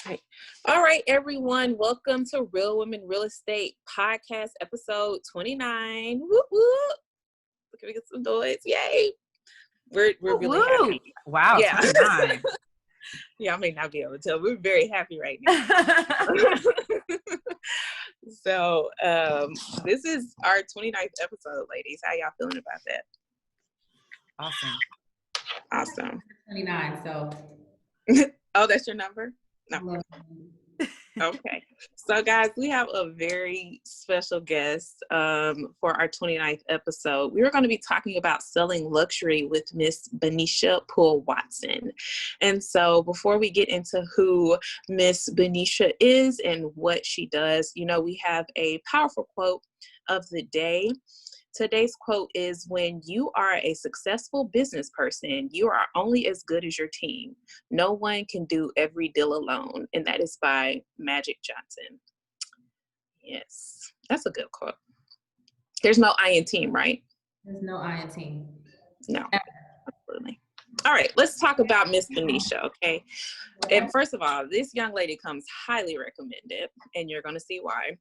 Right. All right, everyone. Welcome to Real Women Real Estate Podcast, episode 29. Whoop, whoop. Can we get some noise? Yay. We're really happy. Wow, yeah. 29. Yeah, I may not be able to tell. We're very happy right now. So this is our 29th episode, ladies. How y'all feeling about that? Awesome. 29, so. Oh, that's your number? No. Okay. So guys, we have a very special guest for our 29th episode. We are going to be talking about selling luxury with Miss Benaisha Poole-Watson. And so before we get into who Miss Benaisha is and what she does, you know, we have a powerful quote of the day. Today's quote is, when you are a successful business person, you are only as good as your team. No one can do every deal alone. And that is by Magic Johnson. Yes, that's a good quote. There's no I in team, right? There's no I in team. No, absolutely. All right, let's talk about Miss Benaisha, okay? And first of all, this young lady comes highly recommended, and you're going to see why.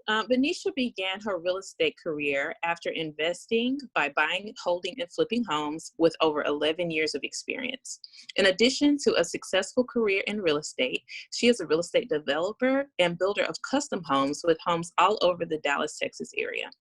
Benaisha began her real estate career after investing by buying, holding, and flipping homes with over 11 years of experience. In addition to a successful career in real estate, she is a real estate developer and builder of custom homes with homes all over the Dallas, Texas area.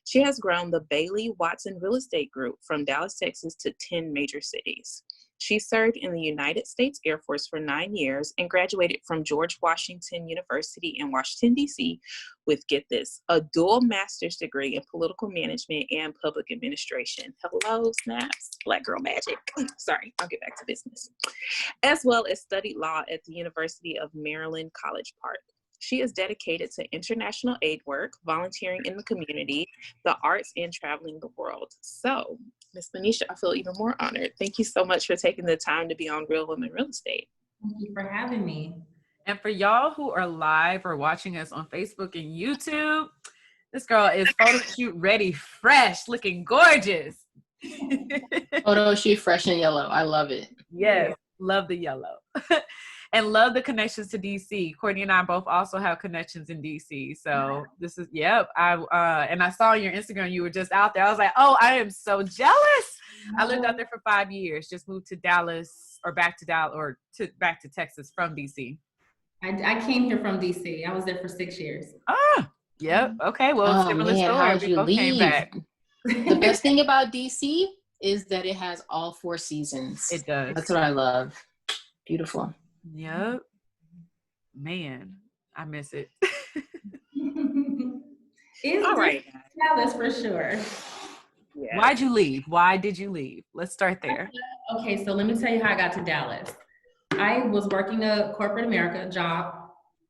She has grown the Poole-Watson Real Estate Group from Dallas, Texas to 10 major cities. She served in the United States Air Force for 9 years and graduated from George Washington University in Washington, D.C. with, get this, a dual master's degree in political management and public administration. Hello, snaps, Black girl magic. Sorry, I'll get back to business. As well as studied law at the University of Maryland, College Park. She is dedicated to international aid work, volunteering in the community, the arts, and traveling the world. So, Ms. Benaisha, I feel even more honored. Thank you so much for taking the time to be on Real Women Real Estate. Thank you for having me. And for y'all who are live or watching us on Facebook and YouTube, this girl is photo shoot ready, fresh, looking gorgeous. Photo shoot fresh and yellow. I love it. Yes, love the yellow. And love the connections to DC. Courtney and I both also have connections in DC. So this is, yep. And I saw on your Instagram, you were just out there. I was like, oh, I am so jealous. I lived out there for 5 years, just moved to Dallas or back to Dallas or back to Texas from DC. I came here from DC. I was there for 6 years. Ah, yep. Okay. Well, similar story. We both came back. The best thing about DC is that it has all 4 seasons. It does. That's what I love. Beautiful. Yep. Man, I miss it. It's all right. Dallas for sure. Yeah. Why'd you leave? Why did you leave? Let's start there. Okay, so let me tell you how I got to Dallas. I was working a corporate America job,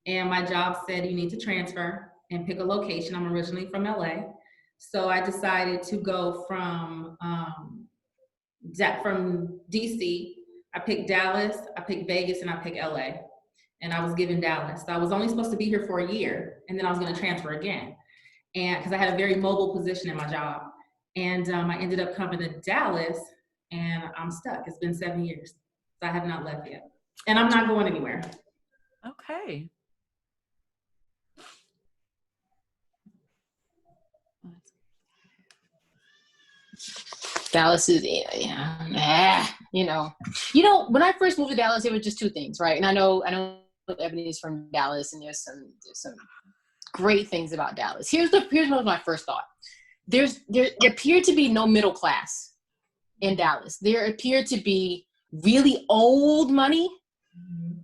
and my job said you need to transfer and pick a location. I'm originally from LA. So I decided to go from DC. I picked Dallas, I picked Vegas, and I picked LA. And I was given Dallas. So I was only supposed to be here for a year, and then I was going to transfer again. And because I had a very mobile position in my job. And I ended up coming to Dallas, and I'm stuck. It's been 7 years. So I have not left yet. And I'm not going anywhere. Okay. Dallas is, you know, when I first moved to Dallas, there were just 2 things, right? And I know Eboney is from Dallas, and there's some great things about Dallas. Here's what was my first thought. There appeared to be no middle class in Dallas. There appeared to be really old money,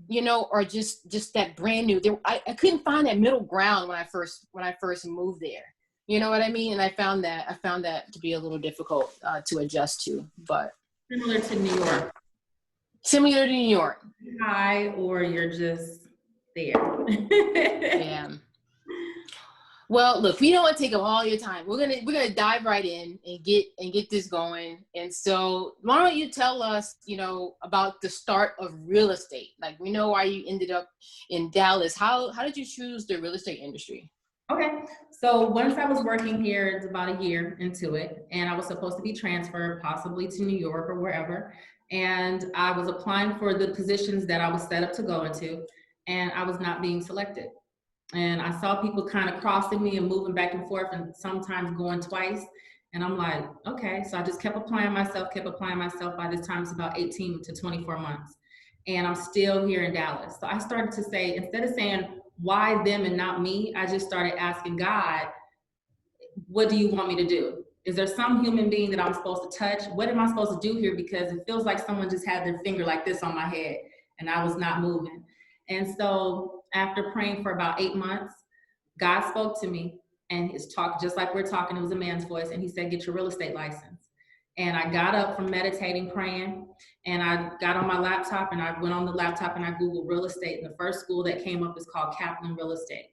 you know, or just that brand new. I couldn't find that middle ground when I first moved there. You know what I mean? And I found that to be a little difficult to adjust to, but Similar to New York. Similar to New York. Hi, or you're just there. Yeah. Well, look, we don't want to take up all your time. We're gonna dive right in and get this going. And so, why don't you tell us, you know, about the start of real estate? Like, we know why you ended up in Dallas. How did you choose the real estate industry? Okay, so once I was working here, it's about a year into it, and I was supposed to be transferred possibly to New York or wherever. And I was applying for the positions that I was set up to go into. and I was not being selected. And I saw people kind of crossing me and moving back and forth and sometimes going twice. And I'm like, okay. So I just kept applying myself. By this time, it's about 18 to 24 months. And I'm still here in Dallas. So I started to say, instead of saying, why them and not me, I just started asking God, what do you want me to do? Is there some human being that I'm supposed to touch? What am I supposed to do here? Because it feels like someone just had their finger like this on my head and I was not moving. And so after praying for about 8 months, God spoke to me, and his talk, just like we're talking, it was a man's voice. And he said, get your real estate license. And I got up from meditating, praying, and I got on my laptop, and I went on the laptop and I Googled real estate. And the first school that came up is called Kaplan Real Estate.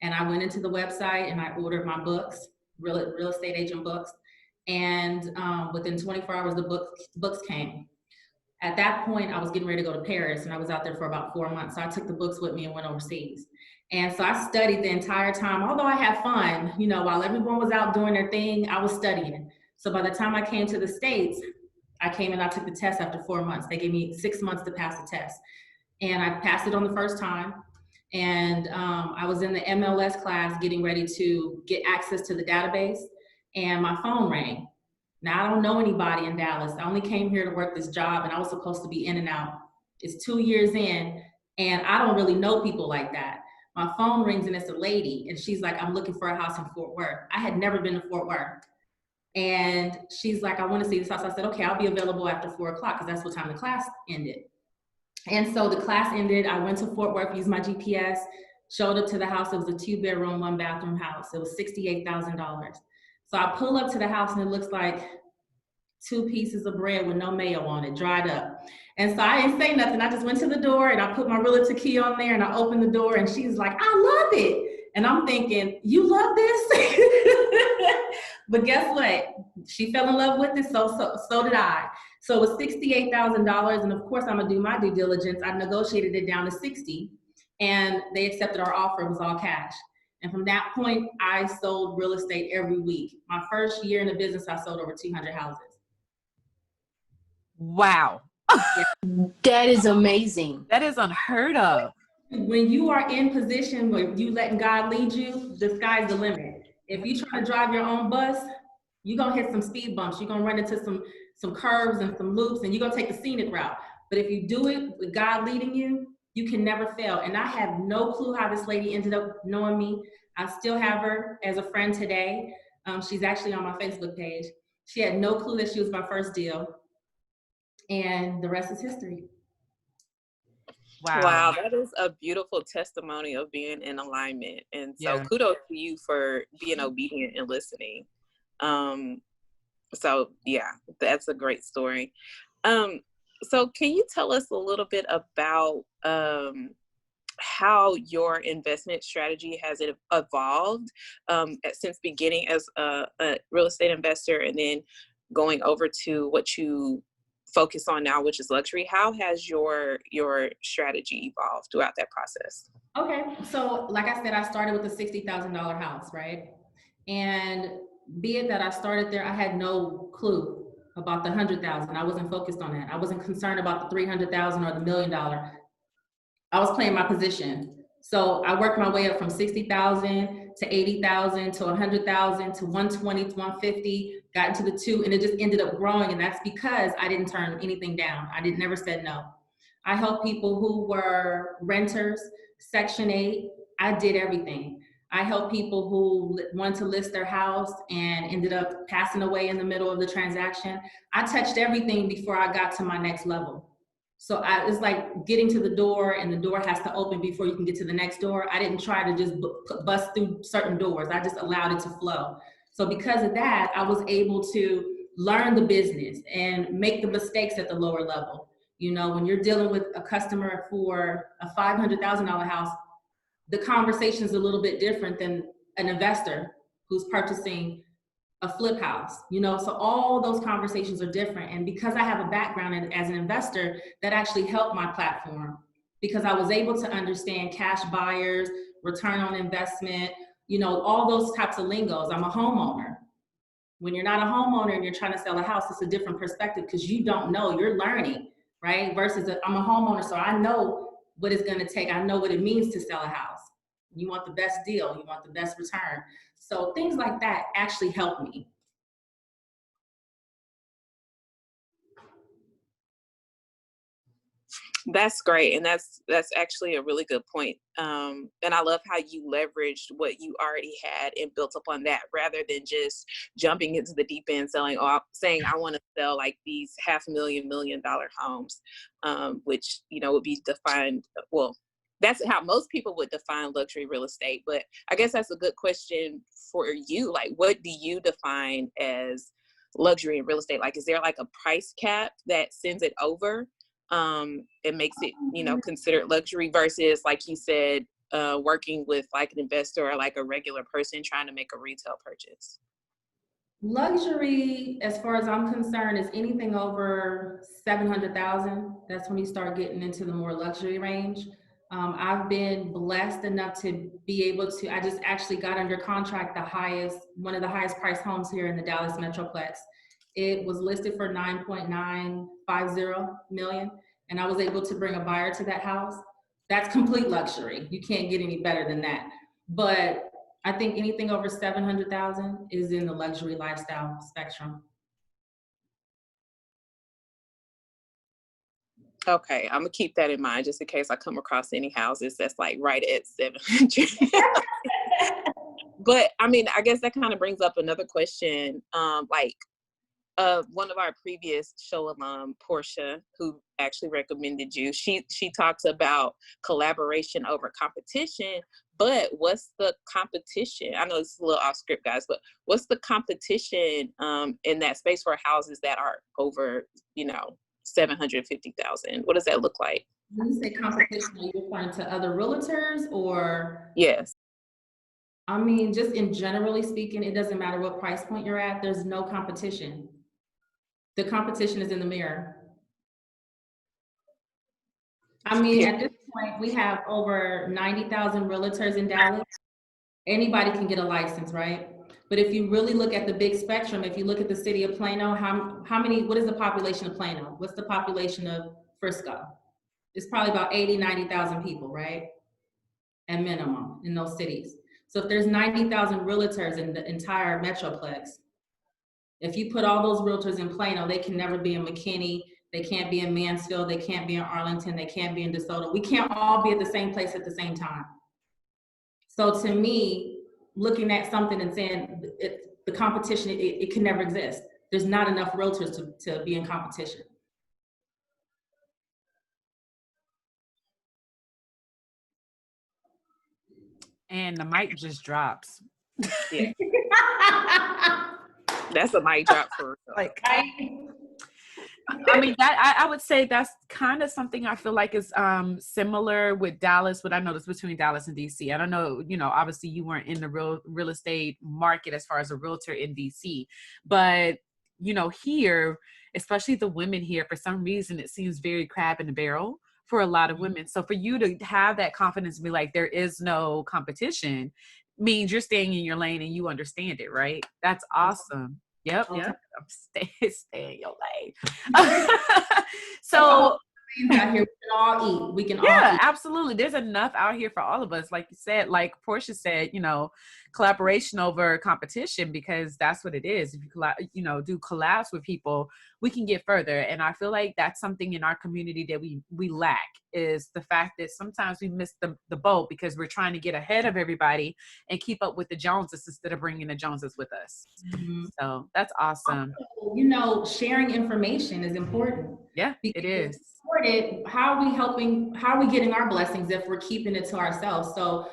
And I went into the website and I ordered my books, real estate agent books. And within 24 hours, the books came. At that point, I was getting ready to go to Paris, and I was out there for about 4 months. So I took the books with me and went overseas. And so I studied the entire time. Although I had fun, you know, while everyone was out doing their thing, I was studying. So by the time I came to the States, I came and I took the test after 4 months. They gave me 6 months to pass the test. And I passed it on the first time. And I was in the MLS class getting ready to get access to the database, and my phone rang. Now, I don't know anybody in Dallas. I only came here to work this job, and I was supposed to be in and out. It's 2 years in, and I don't really know people like that. My phone rings, and it's a lady, and she's like, I'm looking for a house in Fort Worth. I had never been to Fort Worth. And she's like, I want to see this house. I said, okay, I'll be available after 4 o'clock, because that's what time the class ended. And so the class ended. I went to Fort Worth, used my GPS, showed up to the house. It was a 2-bedroom, 1-bathroom house. It was $68,000. So I pull up to the house, and it looks like 2 pieces of bread with no mayo on it, dried up. And so I didn't say nothing. I just went to the door, and I put my realtor key on there, and I opened the door, and she's like, I love it. And I'm thinking, you love this? But guess what? She fell in love with it, so did I. So it was $68,000, and of course I'm gonna do my due diligence. I negotiated it down to 60, and they accepted our offer. It was all cash. And from that point, I sold real estate every week. My first year in the business, I sold over 200 houses. Wow. That is amazing. That is unheard of. When you are in position where you letting God lead you, the sky's the limit. If you try to drive your own bus, you're gonna hit some speed bumps. You're gonna run into some curves and some loops, and you're gonna take the scenic route. But if you do it with God leading you, you can never fail. And I have no clue how this lady ended up knowing me. I still have her as a friend today. She's actually on my Facebook page. She had no clue that she was my first deal. And the rest is history. Wow, that is a beautiful testimony of being in alignment. And so kudos to you for being obedient and listening. So yeah, that's a great story. So can you tell us a little bit about how your investment strategy has evolved since beginning as a real estate investor and then going over to what you focus on now, which is luxury? How has your strategy evolved throughout that process? Okay, so like I said, I started with a $60,000 house, right? And be it that I started there, I had no clue about the 100,000. I wasn't focused on that. I wasn't concerned about the 300,000 or the $1 million. I was playing my position. So I worked my way up from 60,000 to 80,000 to 100,000 to 120 to 150, got into the 2, and it just ended up growing. And that's because I didn't turn anything down. I never said no. I helped people who were renters, Section 8. I did everything. I helped people who wanted to list their house and ended up passing away in the middle of the transaction. I touched everything before I got to my next level. So it's like getting to the door, and the door has to open before you can get to the next door. I didn't try to just bust through certain doors. I just allowed it to flow. So because of that, I was able to learn the business and make the mistakes at the lower level. You know, when you're dealing with a customer for a $500,000 house, the conversation is a little bit different than an investor who's purchasing a flip house, you know, so all those conversations are different. And because I have a background as an investor, that actually helped my platform, because I was able to understand cash buyers, return on investment, you know, all those types of lingos. I'm a homeowner. When you're not a homeowner and you're trying to sell a house, it's a different perspective because you don't know, you're learning, right? Versus I'm a homeowner, so I know what it's going to take. I know what it means to sell a house. You want the best deal. You want the best return. So things like that actually help me. That's great. And that's actually a really good point. And I love how you leveraged what you already had and built upon that rather than just jumping into the deep end saying I want to sell like these $500,000, $1 million homes, which, would be defined. Well, that's how most people would define luxury real estate. But I guess that's a good question for you. Like, what do you define as luxury in real estate? Like, is there like a price cap that sends it over? It makes it, considered luxury versus, like you said, working with like an investor or like a regular person trying to make a retail purchase? Luxury, as far as I'm concerned, is anything over 700,000. That's when you start getting into the more luxury range. I've been blessed enough to be able to, I just actually got under contract one of the highest priced homes here in the Dallas Metroplex. It was listed for $9.950 million, and I was able to bring a buyer to that house. That's complete luxury. You can't get any better than that. But I think anything over 700,000 is in the luxury lifestyle spectrum. Okay, I'm gonna keep that in mind just in case I come across any houses that's like right at 700. But I mean, I guess that kind of brings up another question. One of our previous show alum, Portia, who actually recommended you, she talks about collaboration over competition. But what's the competition? I know it's a little off script, guys, but what's the competition in that space for houses that are over, 750,000? What does that look like? When you say competition, are you referring to other realtors or? Yes. I mean, just in generally speaking, it doesn't matter what price point you're at, there's no competition. The competition is in the mirror. I mean, at this point, we have over 90,000 realtors in Dallas. Anybody can get a license, right? But if you really look at the big spectrum, if you look at the city of Plano, what is the population of Plano? What's the population of Frisco? It's probably about 80, 90,000 people, right? At minimum in those cities. So if there's 90,000 realtors in the entire Metroplex, if you put all those realtors in Plano, they can never be in McKinney, they can't be in Mansfield, they can't be in Arlington, they can't be in DeSoto. We can't all be at the same place at the same time. So to me, looking at something and saying the competition, it can never exist. There's not enough realtors to be in competition. And the mic just drops. Yeah. That's a mic drop for like. I mean, that I would say that's kind of something I feel like is similar with Dallas. What I noticed between Dallas and DC. I don't know, obviously you weren't in the real estate market as far as a realtor in DC, but here, especially the women here, for some reason, it seems very crab in the barrel for a lot of women. So for you to have that confidence and be like, there is no competition, means you're staying in your lane and you understand it, right? That's awesome. Yep. Stay in your lane. So out here, we can all eat. We can all eat. Absolutely. There's enough out here for all of us. Like you said, like Portia said, collaboration over competition, because that's what it is. If you do collabs with people, we can get further. And I feel like that's something in our community that we lack, is the fact that sometimes we miss the boat because we're trying to get ahead of everybody and keep up with the Joneses instead of bringing the Joneses with us. Mm-hmm. So that's awesome. Sharing information is important. Yeah, it is. How are we getting our blessings if we're keeping it to ourselves? So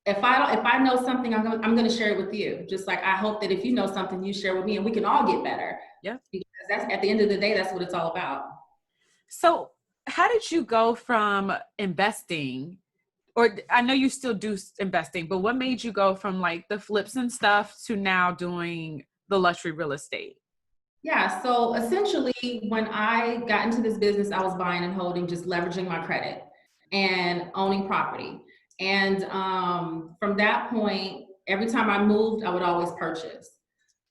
if I know something, I'm going to share it with you. Just like I hope that if you know something, you share with me and we can all get better. Yeah. Because that's, at the end of the day, that's what it's all about. So how did you go from investing, or I know you still do investing, but what made you go from like the flips and stuff to now doing the luxury real estate? Yeah, so essentially when I got into this business, I was buying and holding, just leveraging my credit and owning property. And from that point, every time I moved, I would always purchase.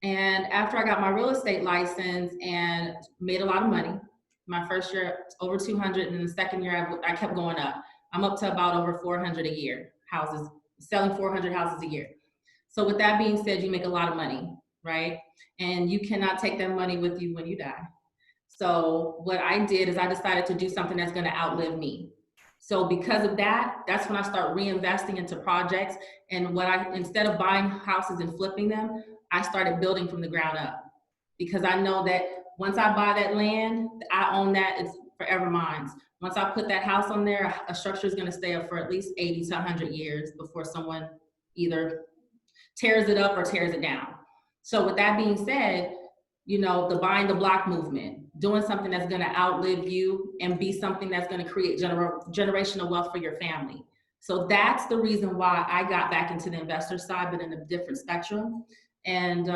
And after I got my real estate license and made a lot of money, my first year over 200, and the second year I kept going up. I'm up to about over 400 a year houses, selling 400 houses a year. So with that being said, you make a lot of money, right? And you cannot take that money with you when you die. So what I did is I decided to do something that's going to outlive me. So because of that, that's when I start reinvesting into projects. And instead of buying houses and flipping them, I started building from the ground up. Because I know that once I buy that land, I own that, it's forever mine. Once I put that house on there, a structure is going to stay up for at least 80 to 100 years before someone either tears it up or tears it down. So with that being said, you know, the buying the block movement, doing something that's going to outlive you and be something that's going to create generational wealth for your family. So that's the reason why I got back into the investor side, but in a different spectrum. And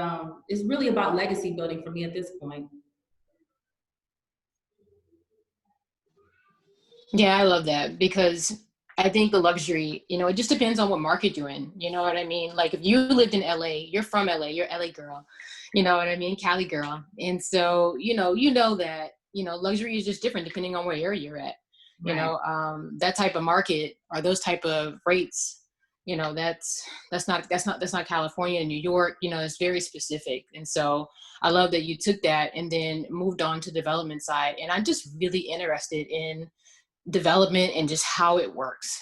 it's really about legacy building for me at this point. Yeah, I love that, because I think the luxury, you know, it just depends on what market you're in. You know what I mean? Like if you lived in LA, you're from LA, you're LA girl, you know what I mean? Cali girl. And so, you know that, you know, luxury is just different depending on where area you're at. You know, that type of market or those type of rates, you know, that's not California and New York, you know, it's very specific. And so I love that you took that and then moved on to development side. And I'm just really interested in development and just how it works.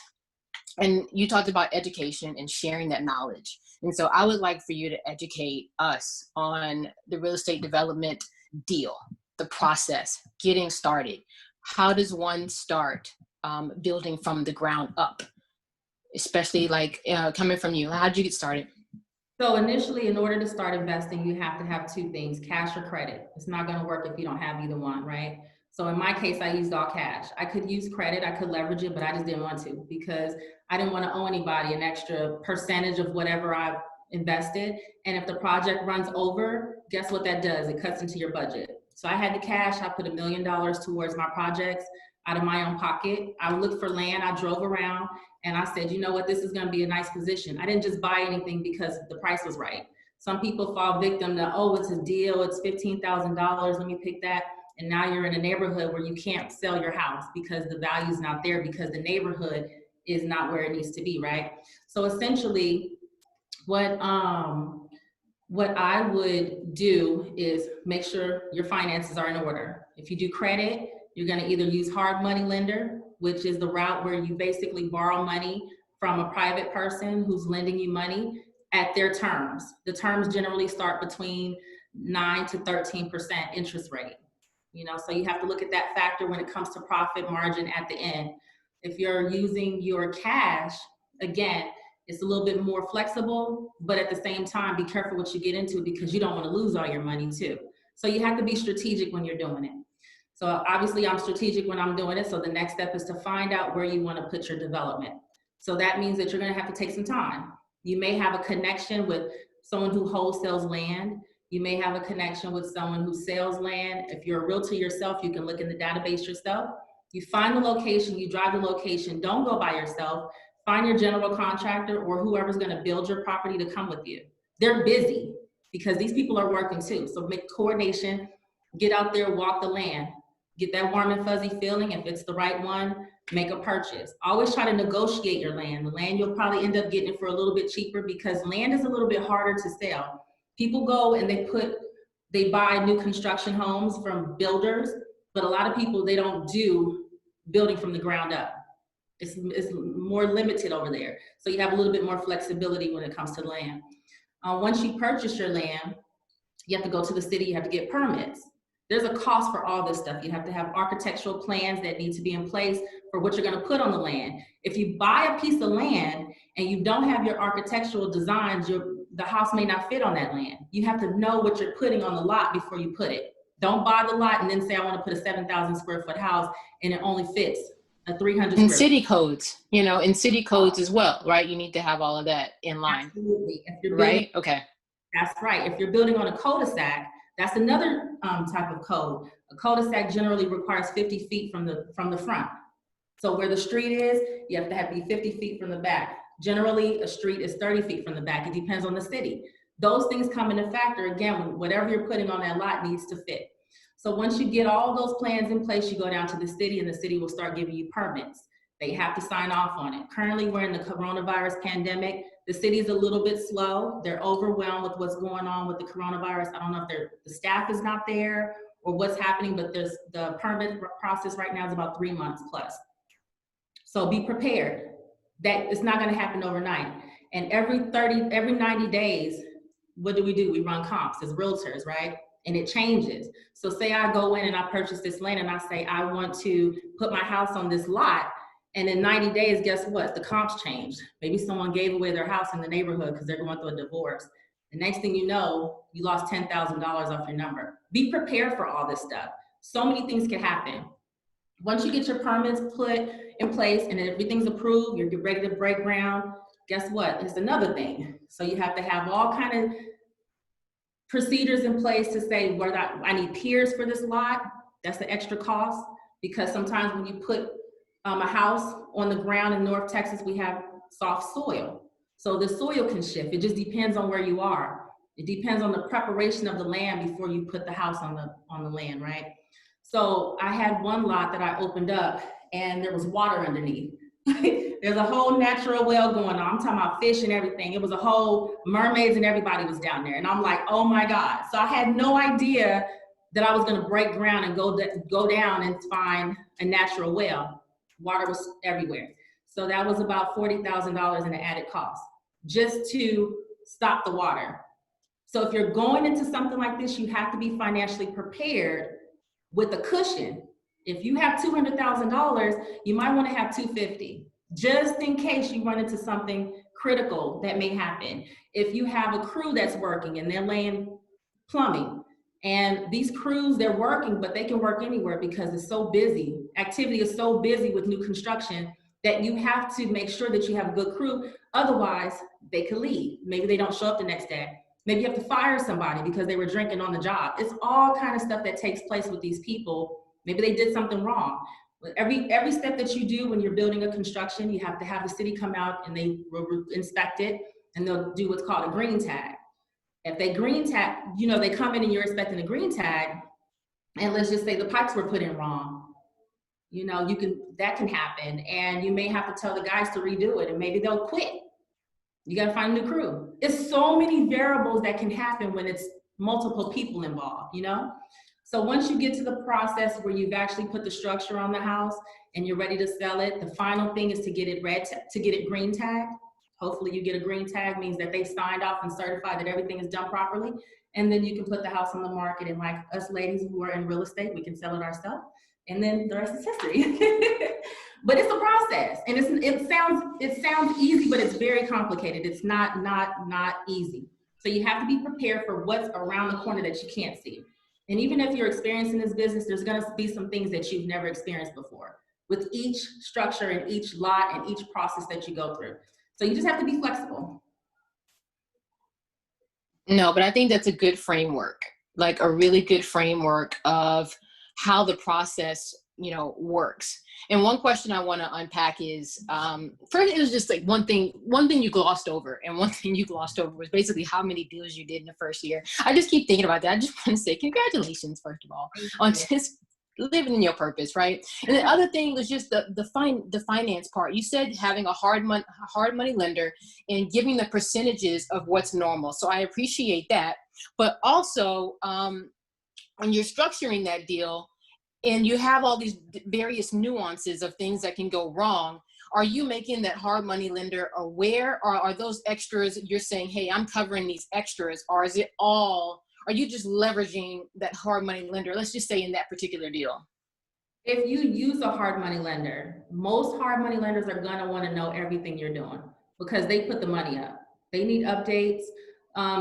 And you talked about education and sharing that knowledge. And so I would like for you to educate us on the real estate development deal, the process, getting started. How does one start building from the ground up? Especially like coming from you, how'd you get started? So initially, in order to start investing, you have to have two things, cash or credit. It's not going to work if you don't have either one, right? So in my case, I used all cash. I could use credit, I could leverage it, but I just didn't want to because I didn't want to owe anybody an extra percentage of whatever I invested. And if the project runs over, guess what that does? It cuts into your budget. So I had the cash, I put $1 million towards my projects out of my own pocket. I looked for land, I drove around, and I said, you know what, this is gonna be a nice position. I didn't just buy anything because the price was right. Some people fall victim to, oh, it's a deal, it's $15,000, let me pick that. And now you're in a neighborhood where you can't sell your house because the value's not there because the neighborhood is not where it needs to be, right? So essentially, what I would do is make sure your finances are in order. If you do credit, you're gonna either use hard money lender, which is the route where you basically borrow money from a private person who's lending you money at their terms. The terms generally start between 9 to 13% interest rate. You know, so you have to look at that factor when it comes to profit margin at the end. If you're using your cash, again, it's a little bit more flexible, but at the same time, be careful what you get into because you don't want to lose all your money too. So you have to be strategic when you're doing it. So obviously I'm strategic when I'm doing it. So the next step is to find out where you want to put your development. So that means that you're going to have to take some time. You may have a connection with someone who wholesales land. You may have a connection with someone who sells land. If you're a realtor yourself, you can look in the database yourself. You find the location, you drive the location. Don't go by yourself. Find your general contractor or whoever's going to build your property to come with you. They're busy because these people are working too. So make coordination, get out there, walk the land, get that warm and fuzzy feeling. If it's the right one, make a purchase. Always try to negotiate your land. The land you'll probably end up getting it for a little bit cheaper because land is a little bit harder to sell. People go and they buy new construction homes from builders, but a lot of people, they don't do building from the ground up. It's more limited over there. So you have a little bit more flexibility when it comes to land. Once you purchase your land, you have to go to the city, you have to get permits. There's a cost for all this stuff. You have to have architectural plans that need to be in place for what you're gonna put on the land. If you buy a piece of land and you don't have your architectural designs, the house may not fit on that land. You have to know what you're putting on the lot before you put it. Don't buy the lot and then say, I wanna put a 7,000 square foot house and it only fits a 300 in square city codes, you know, in city codes as well, right? You need to have all of that in line. Absolutely. If you're right? building, Okay. that's right. If you're building on a cul-de-sac, that's another type of code. A cul-de-sac generally requires 50 feet from the front. So where the street is, you have to be 50 feet from the back. Generally, a street is 30 feet from the back. It depends on the city. Those things come into factor. Again, whatever you're putting on that lot needs to fit. So once you get all those plans in place, you go down to the city and the city will start giving you permits. They have to sign off on it. Currently, we're in the coronavirus pandemic. The city's a little bit slow. They're overwhelmed with what's going on with the coronavirus. I don't know if the staff is not there or what's happening, but the permit process right now is about 3 months plus. So be prepared that it's not gonna happen overnight. And every 90 days, what do? We run comps as realtors, right? And it changes. So say I go in and I purchase this land and I say, I want to put my house on this lot. And in 90 days, guess what? The comps changed. Maybe someone gave away their house in the neighborhood because they're going through a divorce. The next thing you know, you lost $10,000 off your number. Be prepared for all this stuff. So many things can happen. Once you get your permits put in place and everything's approved, you're ready to break ground, guess what? It's another thing. So you have to have all kind of procedures in place to say, whether I need piers for this lot. That's the extra cost, because sometimes when you put a house on the ground in North Texas, we have soft soil. So the soil can shift. It just depends on where you are. It depends on the preparation of the land before you put the house on the land, right? So I had one lot that I opened up and there was water underneath. There's a whole natural well going on. I'm talking about fish and everything. It was a whole mermaids and everybody was down there. And I'm like, oh my God. So I had no idea that I was gonna break ground and go down and find a natural well. Water was everywhere. So that was about $40,000 in the added cost just to stop the water. So if you're going into something like this, you have to be financially prepared with a cushion. If you have $200,000, you might want to have $250,000 just in case you run into something critical that may happen. If you have a crew that's working and they're laying plumbing, and these crews, they're working, but they can work anywhere because it's so busy. Activity is so busy with new construction that you have to make sure that you have a good crew. Otherwise, they could leave. Maybe they don't show up the next day. Maybe you have to fire somebody because they were drinking on the job. It's all kind of stuff that takes place with these people. Maybe they did something wrong. Every step that you do when you're building a construction, you have to have the city come out and they will inspect it, and they'll do what's called a green tag. If they green tag, they come in and you're expecting a green tag, and let's just say the pipes were put in wrong. That can happen, and you may have to tell the guys to redo it, and maybe they'll quit. You got to find a new crew. It's so many variables that can happen when it's multiple people involved, So once you get to the process where you've actually put the structure on the house and you're ready to sell it, the final thing is to get it green tagged. Hopefully you get a green tag, means that they signed off and certified that everything is done properly. And then you can put the house on the market, and like us ladies who are in real estate, we can sell it ourselves. And then the rest is history. But it's a process, and it sounds easy, but it's very complicated. It's not easy. So you have to be prepared for what's around the corner that you can't see. And even if you're experiencing this business, there's gonna be some things that you've never experienced before with each structure and each lot and each process that you go through. So you just have to be flexible. No, but I think that's a good framework, like a really good framework of how the process, works. And one question I want to unpack is, first, it was just like one thing you glossed over. And one thing you glossed over was basically how many deals you did in the first year. I just keep thinking about that. I just want to say congratulations, first of all, on just living in your purpose, right? And the other thing was just the finance part. You said having a hard money lender and giving the percentages of what's normal. So I appreciate that. But also, when you're structuring that deal and you have all these various nuances of things that can go wrong, are you making that hard money lender aware, or are those extras you're saying, hey, I'm covering these extras, or is it all, are you just leveraging that hard money lender, let's just say in that particular deal? If you use a hard money lender, most hard money lenders are gonna wanna know everything you're doing because they put the money up. They need updates.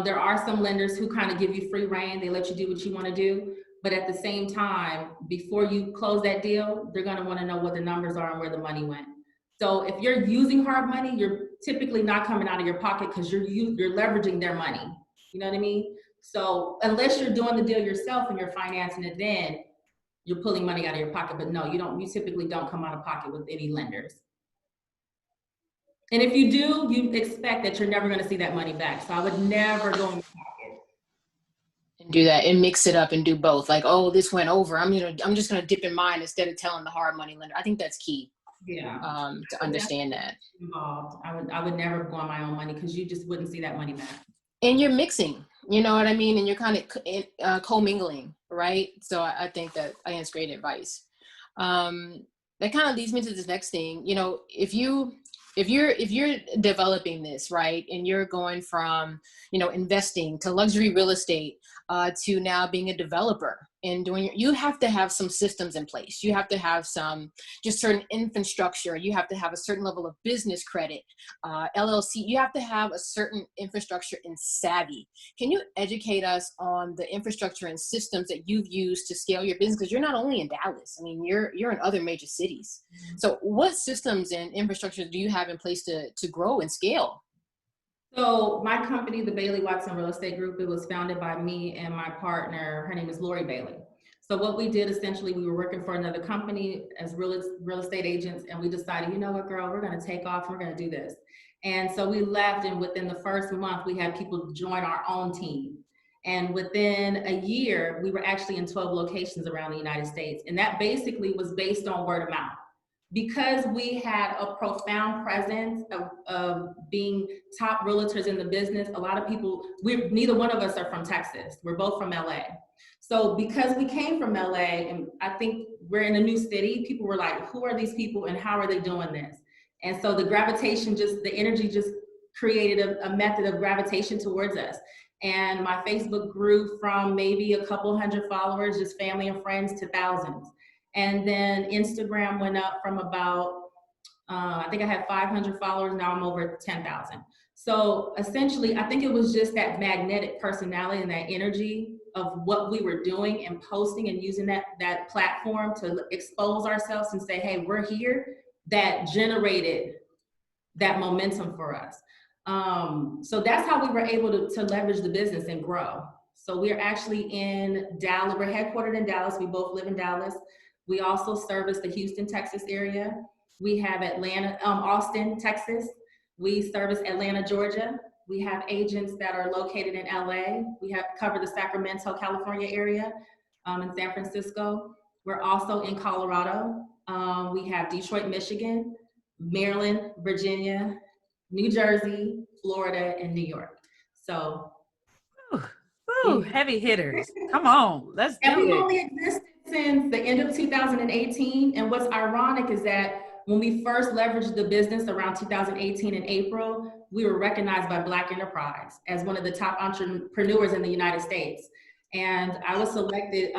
There are some lenders who kind of give you free rein. They let you do what you wanna do. But at the same time, before you close that deal, they're gonna wanna know what the numbers are and where the money went. So if you're using hard money, you're typically not coming out of your pocket because you're leveraging their money. You know what I mean? So unless you're doing the deal yourself and you're financing it, then you're pulling money out of your pocket. But no, you typically don't come out of pocket with any lenders. And if you do, you expect that you're never gonna see that money back. So I would never go in your pocket. And do that and mix it up and do both. Like, oh, this went over. I'm just gonna dip in mine instead of telling the hard money lender. I think that's key. Yeah. to understand that. Involved. I would never go on my own money because you just wouldn't see that money back. And you're mixing, you know what I mean? And you're kind of co-mingling, right? So I think that's great advice. That kind of leads me to this next thing. You know, if you're developing this, right, and you're going from, you know, investing to luxury real estate to now being a developer and you have to have some systems in place. You have to have some just certain infrastructure. You have to have a certain level of business credit, LLC. You have to have a certain infrastructure and savvy. Can you educate us on the infrastructure and systems that you've used to scale your business? Because you're not only in Dallas. I mean, you're in other major cities. So what systems and infrastructure do you have in place to grow and scale? So my company, the Poole-Watson Real Estate Group, it was founded by me and my partner. Her name is Lori Bailey. So what we did, essentially, we were working for another company as real estate agents, and we decided, you know what, girl, we're going to take off. We're going to do this. And so we left, and within the first month, we had people join our own team. And within a year, we were actually in 12 locations around the United States. And that basically was based on word of mouth. Because we had a profound presence of being top realtors in the business, a lot of people, neither one of us are from Texas. We're both from LA. So because we came from LA, and I think we're in a new city, people were like, who are these people and how are they doing this? And so the gravitation, the energy just created a method of gravitation towards us. And my Facebook grew from maybe a couple hundred followers, just family and friends, to thousands. And then Instagram went up from about, I think I had 500 followers, now I'm over 10,000. So essentially, I think it was just that magnetic personality and that energy of what we were doing and posting and using that platform to expose ourselves and say, hey, we're here, that generated that momentum for us. So that's how we were able to leverage the business and grow. So we're actually in Dallas, we're headquartered in Dallas, we both live in Dallas. We also service the Houston, Texas area. We have Austin, Texas. We service Atlanta, Georgia. We have agents that are located in LA. We have covered the Sacramento, California area, in San Francisco. We're also in Colorado. We have Detroit, Michigan, Maryland, Virginia, New Jersey, Florida, and New York. So. Ooh, heavy hitters. Come on, let's do it. And we only existed since the end of 2018. And what's ironic is that when we first leveraged the business around 2018 in April, we were recognized by Black Enterprise as one of the top entrepreneurs in the United States. And I was selected,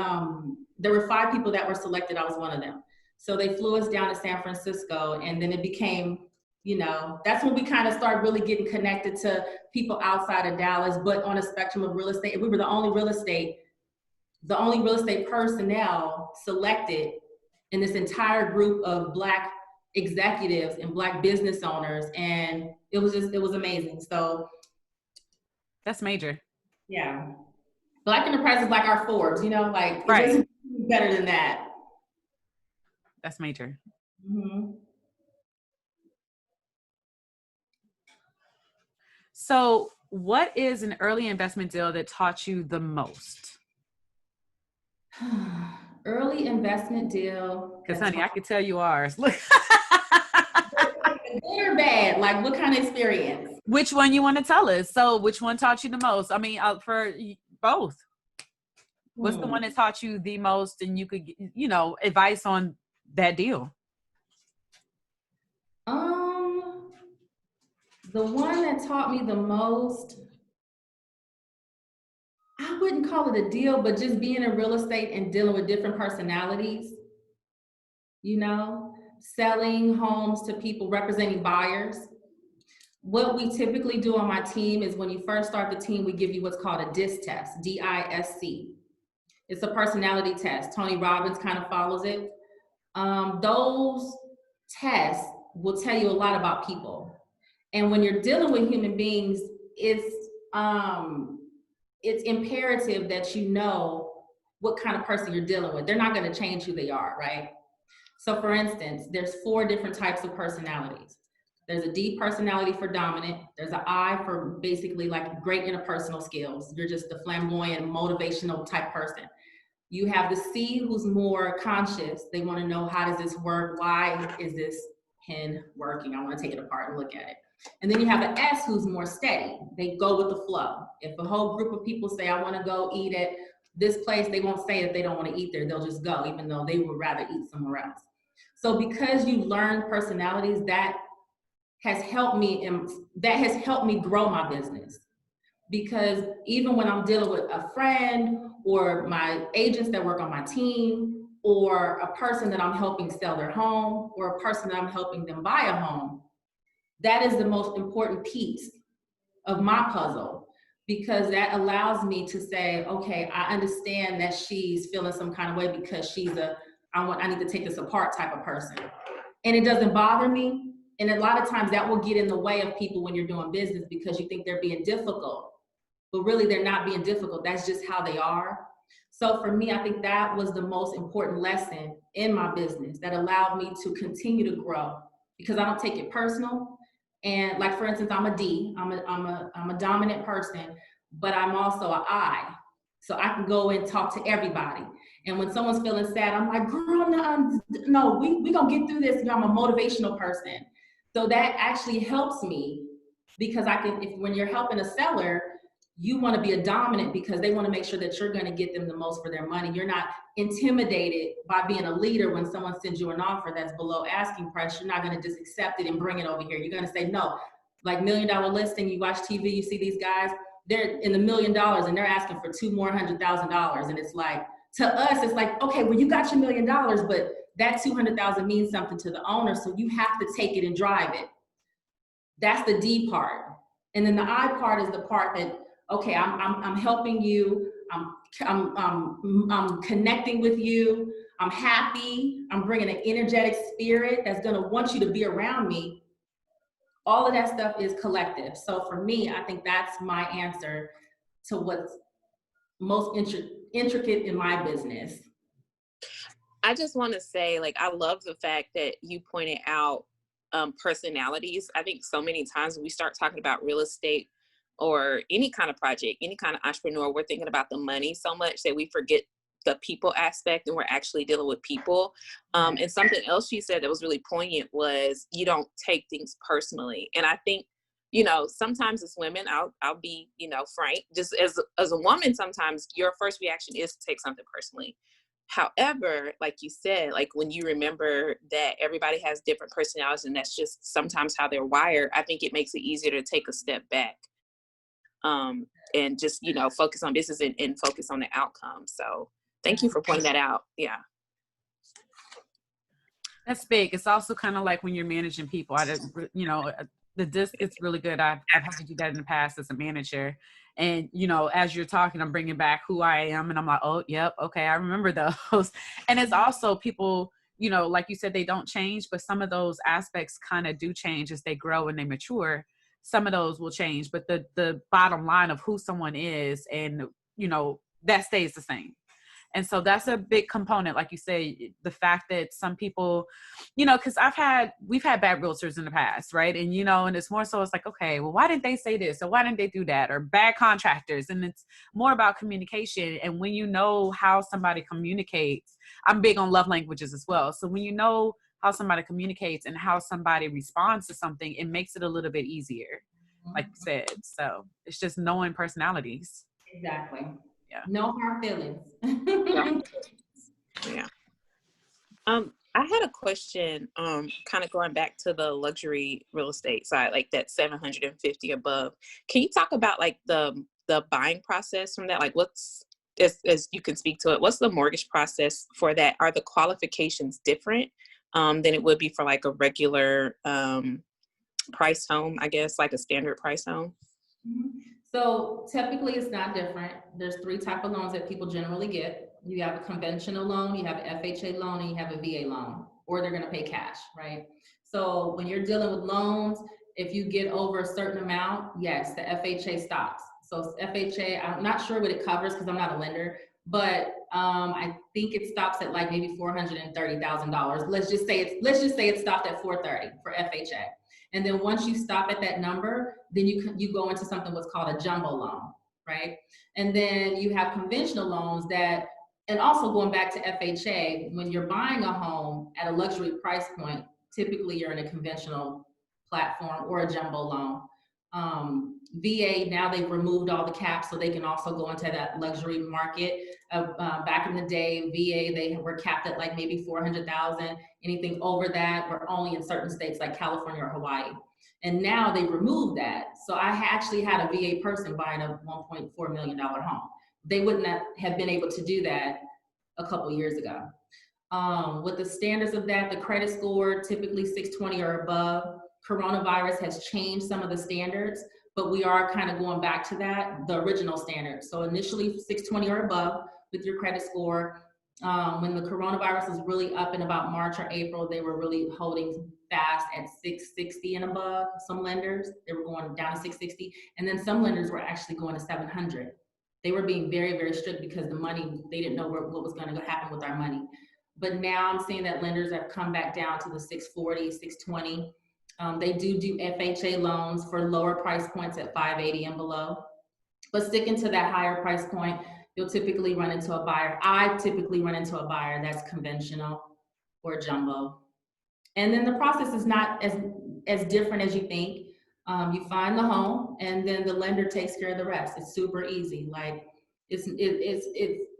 there were 5 people that were selected, I was one of them. So they flew us down to San Francisco, and then it became, you know, that's when we kind of started really getting connected to people outside of Dallas, but on a spectrum of real estate. We were the only real estate personnel selected in this entire group of Black executives and Black business owners. And it was amazing. So that's major. Yeah. Black Enterprise is like our Forbes, you know, like right. It doesn't better than that. That's major. Mm-hmm. So what is an early investment deal that taught you the most? Early investment deal. Because honey, I could tell you ours. Look. Good or bad? Like what kind of experience? Which one you want to tell us? So which one taught you the most? I mean, for both. What's the one that taught you the most, and you could, you know, advice on that deal? The one that taught me the most, I wouldn't call it a deal, but just being in real estate and dealing with different personalities, you know, selling homes to people, representing buyers. What we typically do on my team is when you first start the team, we give you what's called a DISC test, D-I-S-C. It's a personality test. Tony Robbins kind of follows it. Those tests will tell you a lot about people. And when you're dealing with human beings, it's imperative that you know what kind of person you're dealing with. They're not going to change who they are, right? So for instance, there's 4 different types of personalities. There's a D personality for dominant. There's an I for basically like great interpersonal skills. You're just the flamboyant, motivational type person. You have the C who's more conscious. They want to know, how does this work? Why is this pen working. I want to take it apart and look at it. And then you have an S who's more steady. They go with the flow. If a whole group of people say, I want to go eat at this place, they won't say that they don't want to eat there. They'll just go, even though they would rather eat somewhere else. So because you learn personalities, that has helped me, and that has helped me grow my business. Because even when I'm dealing with a friend or my agents that work on my team, or a person that I'm helping sell their home, or a person that I'm helping them buy a home, that is the most important piece of my puzzle, because that allows me to say, okay, I understand that she's feeling some kind of way because she's I need to take this apart type of person. And it doesn't bother me. And a lot of times that will get in the way of people when you're doing business, because you think they're being difficult, but really they're not being difficult. That's just how they are. So for me, I think that was the most important lesson in my business that allowed me to continue to grow, because I don't take it personal. And like, for instance, I'm a D, I'm a dominant person, but I'm also an I. So I can go and talk to everybody. And when someone's feeling sad, I'm like, girl, no, we gonna get through this. You know, I'm a motivational person. So that actually helps me, because when you're helping a seller, you want to be a dominant, because they want to make sure that you're going to get them the most for their money. You're not intimidated by being a leader. When someone sends you an offer that's below asking price, you're not going to just accept it and bring it over here. You're going to say no. Like $1 million listing, you watch TV, you see these guys, they're in the $1 million and they're asking for $200,000. And it's like, to us, it's like, okay, well, you got your $1 million, but that $200,000 means something to the owner. So you have to take it and drive it. That's the D part. And then the I part is the part that, okay, I'm helping you. I'm connecting with you. I'm happy. I'm bringing an energetic spirit that's gonna want you to be around me. All of that stuff is collective. So for me, I think that's my answer to what's most intricate in my business. I just want to say, like, I love the fact that you pointed out personalities. I think so many times when we start talking about real estate or any kind of project, any kind of entrepreneur, we're thinking about the money so much that we forget the people aspect, and we're actually dealing with people. And something else she said that was really poignant was, you don't take things personally. And I think, you know, sometimes as women, I'll be, you know, frank, just as a woman, sometimes your first reaction is to take something personally. However, like you said, like when you remember that everybody has different personalities and that's just sometimes how they're wired, I think it makes it easier to take a step back. And just, you know, focus on business and focus on the outcome. So thank you for pointing that out. Yeah. That's big. It's also kind of like when you're managing people. You know, the disc is really good. I've had to do that in the past as a manager. And, you know, as you're talking, I'm bringing back who I am. And I'm like, oh, yep. Okay. I remember those. And it's also people, you know, like you said, they don't change, but some of those aspects kind of do change as they grow and they mature. Some of those will change, but the bottom line of who someone is, and, you know, that stays the same. And so that's a big component, like you say, the fact that some people, you know, because we've had bad realtors in the past, right? And, you know, and it's more so it's like, okay, well, why didn't they say this? Or why didn't they do that? Or bad contractors. And it's more about communication. And when you know how somebody communicates, I'm big on love languages as well. So when you know how somebody communicates and how somebody responds to something, it makes it a little bit easier, like you said. So it's just knowing personalities. Exactly. Yeah. No hard feelings. Yeah. I had a question, kind of going back to the luxury real estate side, like that 750 above. Can you talk about like the buying process from that? Like what's, as you can speak to it, what's the mortgage process for that? Are the qualifications different than it would be for like a regular price home, I guess, like a standard price home? So typically it's not different. There's 3 types of loans that people generally get. You have a conventional loan, you have an FHA loan, and you have a VA loan, or they're gonna pay cash, right? So when you're dealing with loans, if you get over a certain amount, yes, the FHA stops. So FHA, I'm not sure what it covers because I'm not a lender, but I think it stops at like maybe $430,000. Let's just say it stopped at $430,000 for FHA. And then once you stop at that number, then you go into something what's called a jumbo loan, right? And then you have conventional loans that, and also going back to FHA, when you're buying a home at a luxury price point, typically you're in a conventional platform or a jumbo loan. VA, now they've removed all the caps so they can also go into that luxury market. Back in the day, VA, they were capped at like maybe 400,000. Anything over that were only in certain states like California or Hawaii. And now they removed that. So I actually had a VA person buying a $1.4 million home. They wouldn't have been able to do that a couple years ago. With the standards of that, the credit score, typically 620 or above. Coronavirus has changed some of the standards, but we are kind of going back to that, the original standards. So initially 620 or above with your credit score. When the coronavirus was really up in about March or April, they were really holding fast at 660 and above. Some lenders, they were going down to 660. And then some lenders were actually going to 700. They were being very, very strict because the money, they didn't know what was going to happen with our money. But now I'm seeing that lenders have come back down to the 640, 620. They do FHA loans for lower price points at 580 and below. But sticking to that higher price point, you'll typically run into a buyer. I typically run into a buyer that's conventional or jumbo. And then the process is not as different as you think. You find the home and then the lender takes care of the rest. It's super easy. Like it's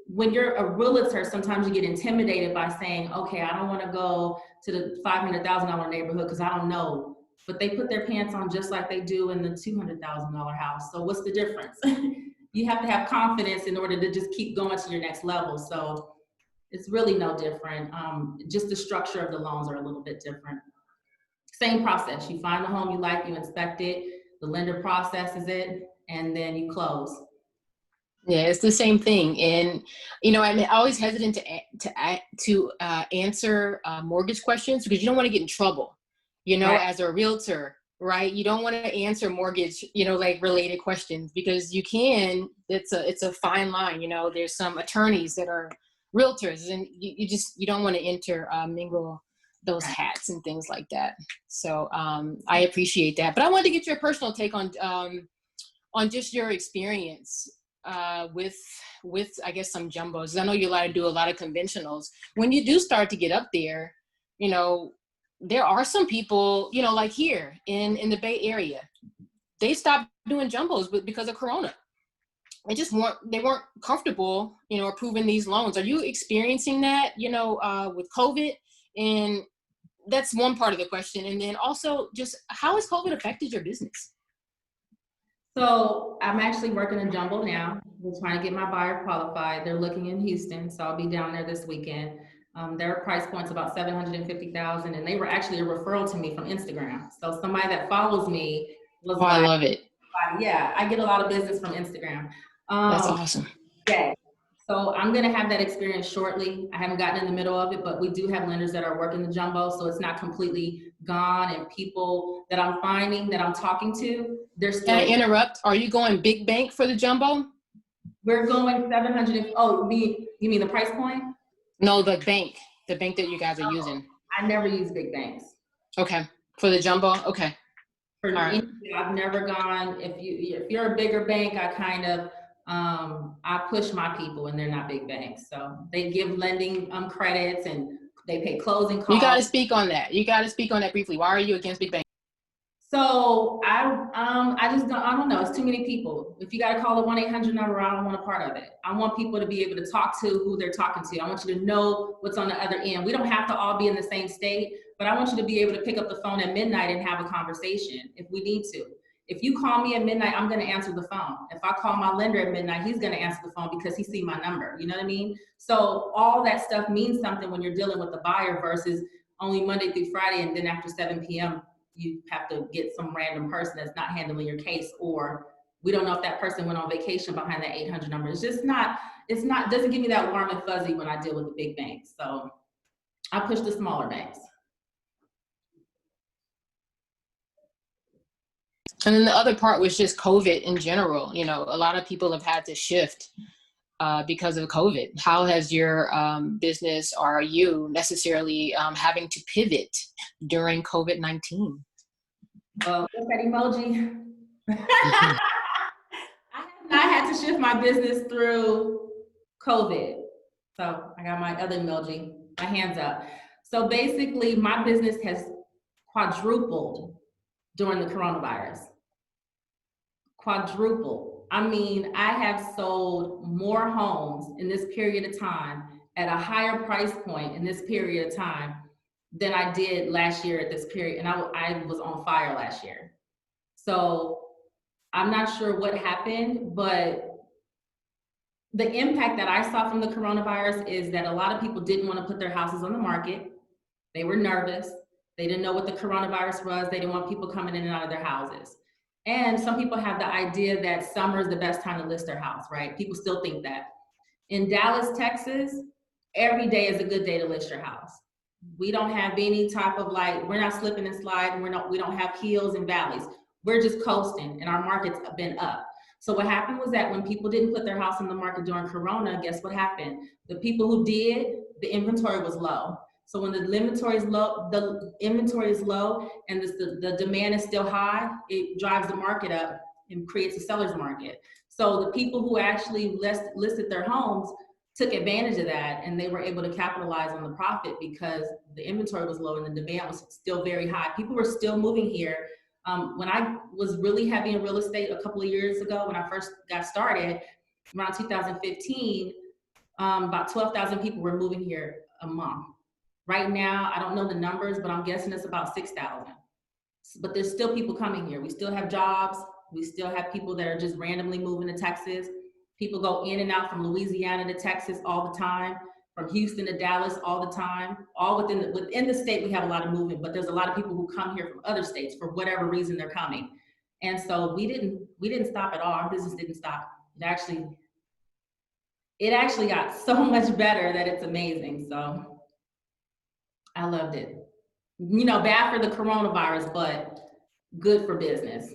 when you're a realtor, sometimes you get intimidated by saying, okay, I don't want to go to the $500,000 neighborhood because I don't know. But they put their pants on just like they do in the $200,000 house. So what's the difference? You have to have confidence in order to just keep going to your next level. So it's really no different. Just the structure of the loans are a little bit different. Same process. You find the home you like, you inspect it, the lender processes it, and then you close. Yeah, it's the same thing. And, you know, I'm always hesitant to answer mortgage questions because you don't want to get in trouble, you know, right. As a realtor, right? You don't want to answer mortgage, you know, like related questions because you can, it's a fine line, you know, there's some attorneys that are realtors and you don't want to mingle those right. hats and things like that. So I appreciate that. But I wanted to get your personal take on just your experience with I guess some jumbos. I know you do a lot of conventionals. When you do start to get up there, you know, there are some people, you know, like here in the Bay Area, they stopped doing jumbos because of Corona. They weren't comfortable, you know, approving these loans. Are you experiencing that, you know, with COVID? And that's one part of the question. And then also just how has COVID affected your business? So I'm actually working a jumbo now. We're trying to get my buyer qualified. They're looking in Houston, so I'll be down there this weekend. Their price point's about $750,000, and they were actually a referral to me from Instagram. So somebody that follows me was I love it. Yeah, I get a lot of business from Instagram. That's awesome. Yeah. So I'm going to have that experience shortly. I haven't gotten in the middle of it, but we do have lenders that are working the jumbo, so it's not completely gone. And people that I'm finding, that I'm talking to, they're still. Can I interrupt? Are you going big bank for the jumbo? We're going 700. Oh, you mean the price point? No, the bank that you guys are using. I never use big banks. Okay, for the jumbo. Okay. For right. anything, I've never gone. If you're a bigger bank, I kind of. I push my people and they're not big banks. So they give lending credits and they pay closing costs. You got to speak on that. You got to speak on that briefly. Why are you against big banks? So I don't know. It's too many people. If you got to call the 1-800 number, I don't want a part of it. I want people to be able to talk to who they're talking to. I want you to know what's on the other end. We don't have to all be in the same state, but I want you to be able to pick up the phone at midnight and have a conversation if we need to. If you call me at midnight, I'm going to answer the phone. If I call my lender at midnight, he's going to answer the phone because he sees my number. You know what I mean? So all that stuff means something when you're dealing with the buyer versus only Monday through Friday. And then after 7 p.m., you have to get some random person that's not handling your case, or we don't know if that person went on vacation behind that 800 number. It's doesn't give me that warm and fuzzy when I deal with the big banks. So I push the smaller banks. And then the other part was just COVID in general. You know, a lot of people have had to shift because of COVID. How has your business, or are you necessarily having to pivot during COVID-19? What's that emoji? I have not had to shift my business through COVID. So I got my other emoji, my hands up. So basically my business has quadrupled during the coronavirus. Quadrupled. I mean, I have sold more homes in this period of time at a higher price point in this period of time than I did last year at this period. And I was on fire last year. So I'm not sure what happened, but the impact that I saw from the coronavirus is that a lot of people didn't want to put their houses on the market. They were nervous. They didn't know what the coronavirus was. They didn't want people coming in and out of their houses. And some people have the idea that summer is the best time to list their house, right? People still think that. In Dallas, Texas, every day is a good day to list your house. We don't have any type of we're not slipping and sliding. We don't have hills and valleys. We're just coasting, and our market's been up. So what happened was that when people didn't put their house on the market during Corona, guess what happened? The people who did, the inventory was low. So when the inventory is low and the demand is still high, it drives the market up and creates a seller's market. So the people who actually listed their homes took advantage of that, and they were able to capitalize on the profit because the inventory was low and the demand was still very high. People were still moving here. When I was really heavy in real estate a couple of years ago, when I first got started, around 2015, about 12,000 people were moving here a month. Right now, I don't know the numbers, but I'm guessing it's about 6,000. But there's still people coming here. We still have jobs. We still have people that are just randomly moving to Texas. People go in and out from Louisiana to Texas all the time, from Houston to Dallas all the time. All within the state, we have a lot of movement, but there's a lot of people who come here from other states for whatever reason they're coming. And so we didn't stop at all. Our business didn't stop. It actually got so much better that it's amazing. So I loved it. You know, bad for the coronavirus, but good for business.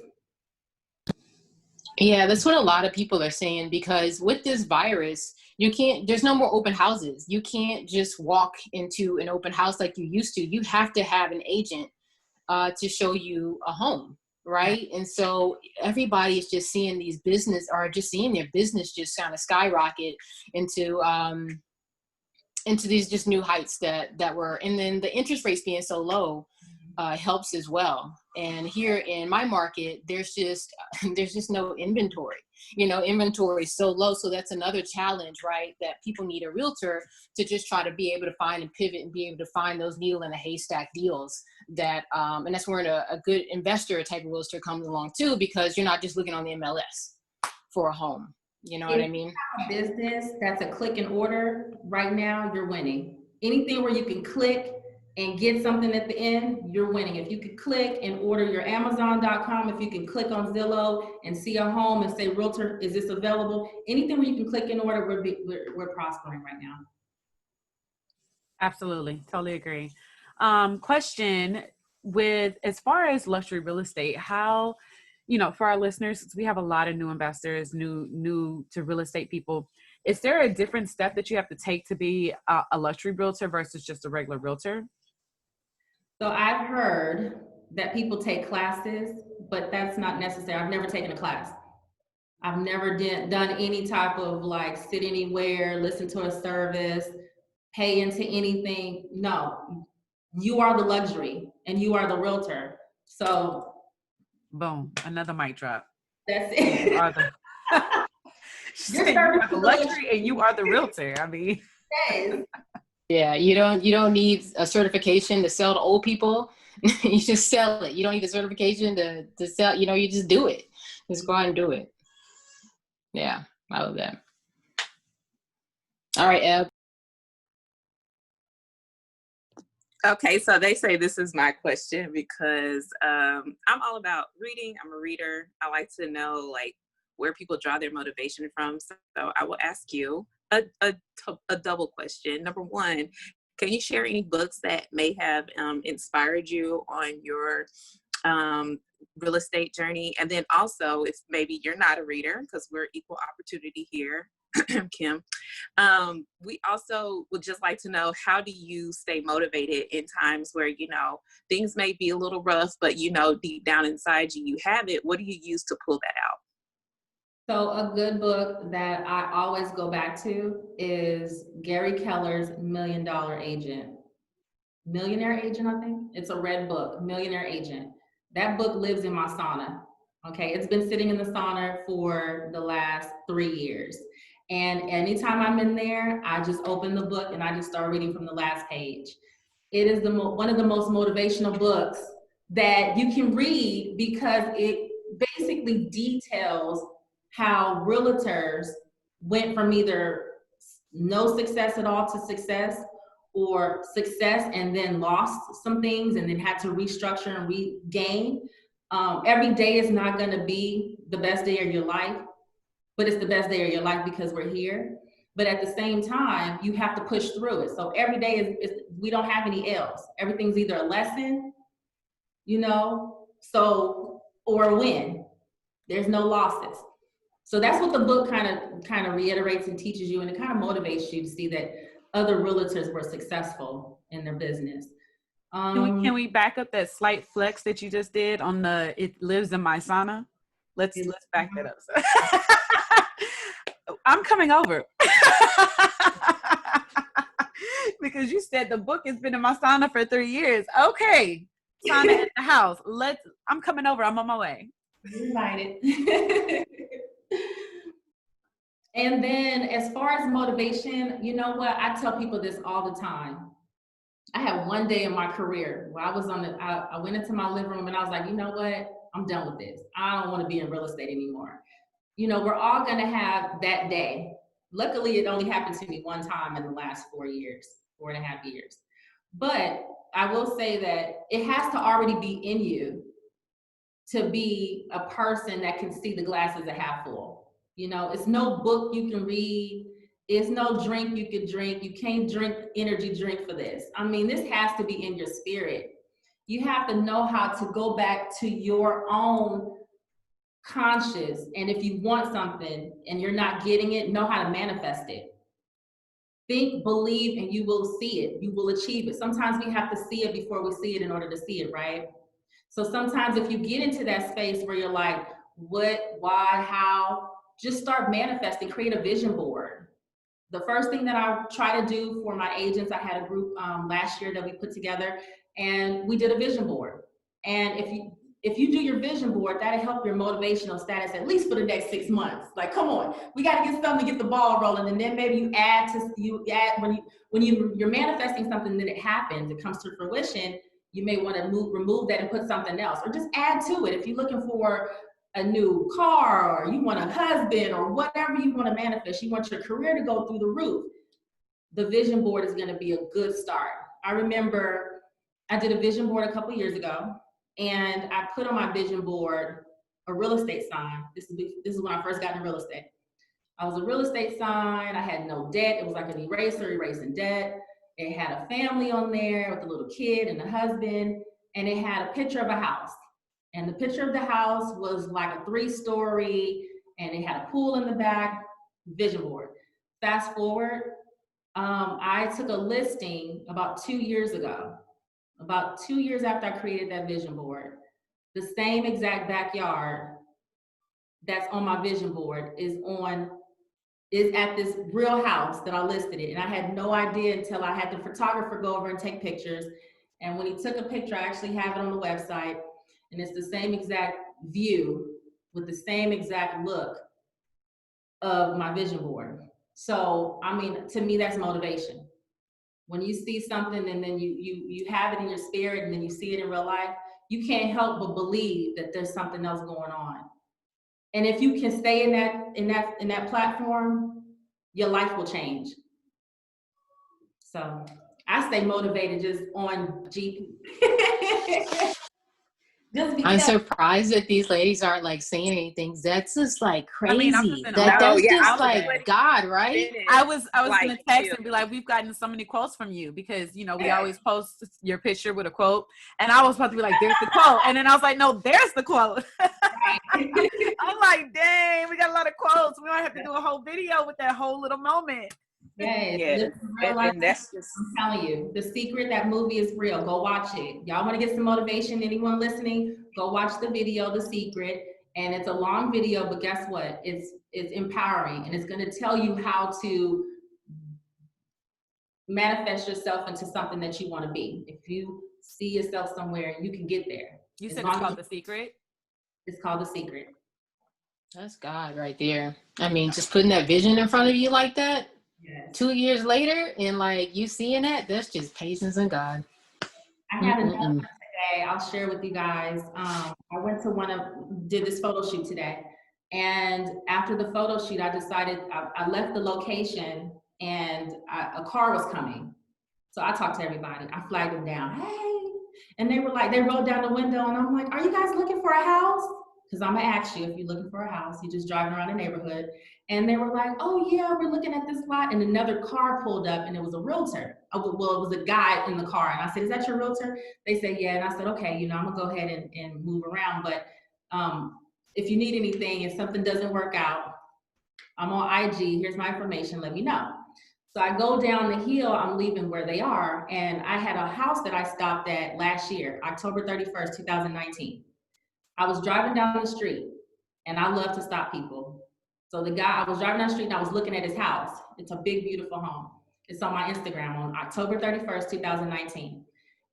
Yeah, that's what a lot of people are saying, because with this virus, there's no more open houses. You can't just walk into an open house like you used to. You have to have an agent to show you a home, right? And so everybody is just seeing seeing their business just kind of skyrocket into these just new heights that were, and then the interest rates being so low helps as well. And here in my market, there's just no inventory. You know, inventory is so low. So that's another challenge, right? That people need a realtor to just try to be able to find and pivot and be able to find those needle in a haystack deals that, and that's where a good investor type of realtor comes along too, because you're not just looking on the MLS for a home. You know what I mean? Business that's a click and order right now, you're winning. Anything where you can click and get something at the end, you're winning. If you could click and order your Amazon.com, if you can click on Zillow and see a home and say, Realtor, is this available? Anything where you can click and order, we're prospering right now. Absolutely. Totally agree. Question as far as luxury real estate, how, you know, for our listeners, since we have a lot of new investors, new to real estate people, is there a different step that you have to take to be a luxury realtor versus just a regular realtor? So I've heard that people take classes, but that's not necessary. I've never taken a class. I've never done any type of sit anywhere, listen to a service, pay into anything. No, you are the luxury and you are the realtor. So boom, another mic drop. That's it. You are the luxury and you are the realtor. I mean, yes. Yeah, you don't need a certification to sell to old people. You just sell it. You don't need a certification to sell. You know, you just do it. Just go out and do it. Yeah, I love that. All right, Eb. Okay, so they say this is my question because I'm all about reading. I'm a reader. I like to know where people draw their motivation from. So I will ask you a double question. Number one, can you share any books that may have inspired you on your real estate journey? And then also, if maybe you're not a reader, because we're equal opportunity here, Kim, we also would just like to know, how do you stay motivated in times where, you know, things may be a little rough, but, you know, deep down inside you have it. What do you use to pull that out? So a good book that I always go back to is Gary Keller's $1 Million Agent. Millionaire Agent, I think. It's a red book, Millionaire Agent. That book lives in my sauna. Okay, it's been sitting in the sauna for the last 3 years. And anytime I'm in there, I just open the book and I just start reading from the last page. It is one of the most motivational books that you can read because it basically details how realtors went from either no success at all to success, or success and then lost some things and then had to restructure and regain. Every day is not going to be the best day of your life, but it's the best day of your life because we're here. But at the same time, you have to push through it. So every day we don't have any L's. Everything's either a lesson, you know, or a win. There's no losses. So that's what the book kind of reiterates and teaches you, and it kind of motivates you to see that other realtors were successful in their business. Can we back up that slight flex that you just did on the "it lives in my sauna"? Let's back that up. I'm coming over because you said the book has been in my sauna for 3 years. Okay, sauna at the house. I'm coming over. I'm on my way. You're invited. And then as far as motivation, you know what? I tell people this all the time. I had one day in my career where I went into my living room and I was like, you know what? I'm done with this. I don't want to be in real estate anymore. You know, we're all going to have that day. Luckily, it only happened to me one time in the last 4.5 years. But I will say that it has to already be in you to be a person that can see the glass as a half full. You know, it's no book you can read. It's no drink you can drink. You can't drink energy drink for this. I mean, this has to be in your spirit. You have to know how to go back to your own conscious. And if you want something and you're not getting it, know how to manifest it. Think, believe, and you will see it. You will achieve it. Sometimes we have to see it before we see it in order to see it, right? So sometimes if you get into that space where you're like, what, why, how, just start manifesting, create a vision board. The first thing that I try to do for my agents, I had a group last year that we put together and we did a vision board. And if you do your vision board, that'll help your motivational status at least for the next 6 months. Like, come on, we got to get something to get the ball rolling. And then maybe when you're manifesting something, then it happens, it comes to fruition. You may want to remove that and put something else, or just add to it. If you're looking for a new car, or you want a husband, or whatever you want to manifest, you want your career to go through the roof, the vision board is going to be a good start. I remember I did a vision board a couple years ago, and I put on my vision board a real estate sign. This is when I first got into real estate. I was a real estate sign. I had no debt. It was like an eraser, erasing debt. It had a family on there with a little kid and a husband, and it had a picture of a house. And the picture of the house was like a 3-story, and it had a pool in the back, vision board. Fast forward, I took a listing about 2 years ago, about 2 years after I created that vision board. The same exact backyard that's on my vision board is at this real house that I listed it. And I had no idea until I had the photographer go over and take pictures. And when he took a picture, I actually have it on the website. And it's the same exact view with the same exact look of my vision board. So, I mean, to me, that's motivation. When you see something and then you have it in your spirit and then you see it in real life, you can't help but believe that there's something else going on. And if you can stay in that platform, your life will change. So I stay motivated just on GP. I'm surprised that these ladies aren't like saying anything. That's just like crazy. That's just like God, right? I was gonna text and be like, we've gotten so many quotes from you because we always post your picture with a quote, and I was supposed to be like, there's the quote, and then I was like, no, there's the quote. I'm like, dang, we got a lot of quotes. We might have to do a whole video with that whole little moment. Yeah, and that's just, I'm telling you, The Secret, that movie is real. Go watch it. Y'all want to get some motivation? Anyone listening, go watch the video, The Secret. And it's a long video, but guess what? It's empowering, and it's going to tell you how to manifest yourself into something that you want to be. If you see yourself somewhere, you can get there. You As said long it's as called The Secret? it's called The Secret. That's God right there. I mean, just putting that vision in front of you like that, Yes. 2 years later, and like you seeing that, that's just patience and God. I had another one today. I'll share with you guys. I went to did this photo shoot today. And after the photo shoot, I decided, I left the location and a car was coming. So I talked to everybody. I flagged them down. Hey. And they were like, they rolled down the window and I'm like, are you guys looking for a house? Because I'm gonna ask you if you're looking for a house. You're just driving around the neighborhood. And they were like, oh yeah, we're looking at this lot. And another car pulled up and it was a realtor. Oh, well, it was a guy in the car. And I said, is that your realtor? They said, yeah. And I said, okay, I'm gonna go ahead and move around. But if you need anything, if something doesn't work out, I'm on IG, here's my information, let me know. So I go down the hill, I'm leaving where they are. And I had a house that I stopped at last year, October 31st, 2019. I was driving down the street and I love to stop people. So I was driving down the street and I was looking at his house. It's a big, beautiful home. It's on my Instagram on October 31st, 2019.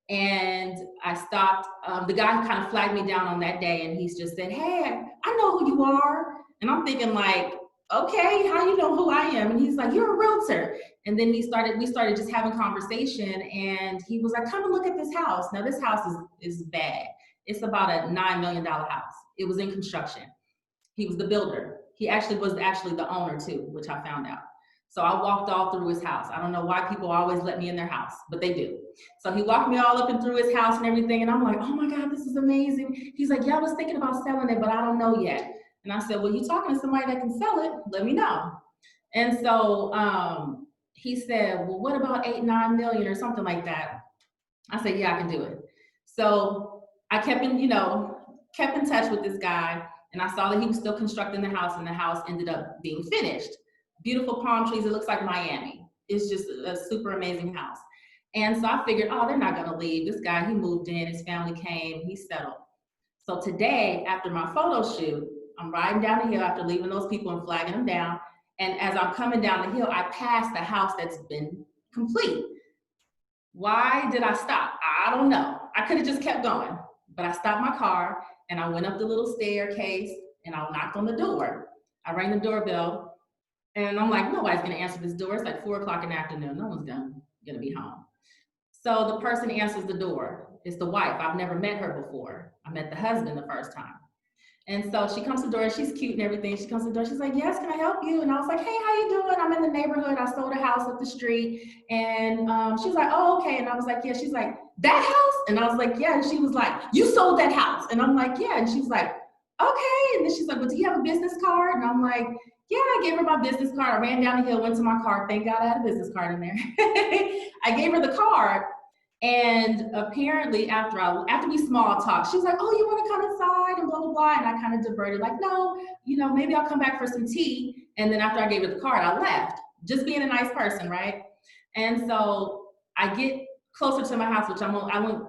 And I stopped, the guy kind of flagged me down on that day and he's just said, hey, I know who you are. And I'm thinking like, okay, how you know who I am? And he's like, you're a realtor. And then we started just having conversation and he was like, come and look at this house. Now this house is bad. It's about a $9 million house. It was in construction. He was the builder. He was the owner too, which I found out. So I walked all through his house. I don't know why people always let me in their house, but they do. So he walked me all up and through his house and everything. And I'm like, oh my God, this is amazing. He's like, yeah, I was thinking about selling it, but I don't know yet. And I said, well, you're talking to somebody that can sell it. Let me know. And so he said, well, what about 8-9 million or something like that? I said, yeah, I can do it. So I kept in touch with this guy and I saw that he was still constructing the house and the house ended up being finished. Beautiful palm trees. It looks like Miami. It's just a super amazing house. And so I figured, oh, they're not going to leave. This guy, he moved in, his family came, he settled. So today, after my photo shoot, I'm riding down the hill after leaving those people and flagging them down. And as I'm coming down the hill, I passed the house that's been complete. Why did I stop? I don't know. I could have just kept going, but I stopped my car and I went up the little staircase and I knocked on the door. I rang the doorbell and I'm like, nobody's gonna answer this door. It's like 4 o'clock in the afternoon. No one's gonna be home. So the person answers the door. It's the wife. I've never met her before. I met the husband the first time. And so she comes to the door, she's cute and everything. She comes to the door, she's like, yes, can I help you? And I was like, hey, how you doing? I'm in the neighborhood. I sold a house up the street. And she's like, oh, okay. And I was like, yeah. She's like, that house? And I was like, yeah. And she was like, you sold that house? And I'm like, yeah. And she's like, okay. And then she's like, well, do you have a business card? And I'm like, yeah, I gave her my business card. I ran down the hill, went to my car. Thank God I had a business card in there. I gave her the card. And apparently after we small talk, she's like, oh, you want to come inside and blah, blah, blah. And I kind of diverted like, no, maybe I'll come back for some tea. And then after I gave her the card, I left, just being a nice person, right? And so I get closer to my house, which I